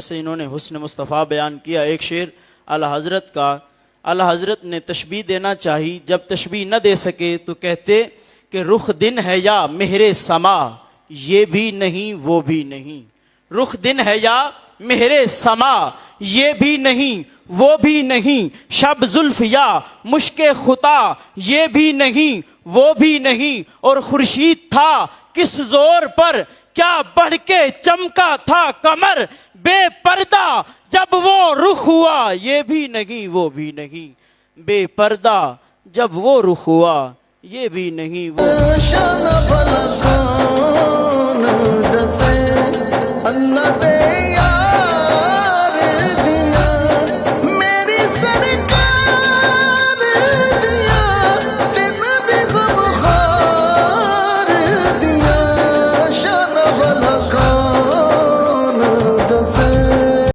سے انہوں نے حسن مصطفیٰ بیان کیا. ایک شعر اعلی حضرت کا. اعلی حضرت نے تشبیہ دینا چاہی, جب تشبیہ نہ دے سکے تو کہتے کہ رخ دن ہے یا مہر سما, یہ بھی نہیں وہ بھی نہیں. رخ دن ہے یا مہر سما, یہ بھی نہیں وہ بھی نہیں. شب زلف یا مشک خطا, یہ بھی نہیں وہ بھی نہیں. اور خورشید تھا کس زور پر, کیا بڑھ کے چمکا تھا کمر. بے پردہ جب وہ رخ ہوا, یہ بھی نہیں وہ بھی نہیں. بے پردہ جب وہ رخ ہوا, یہ بھی نہیں وہ شان بھلا کون ڈسے اللہ دے یا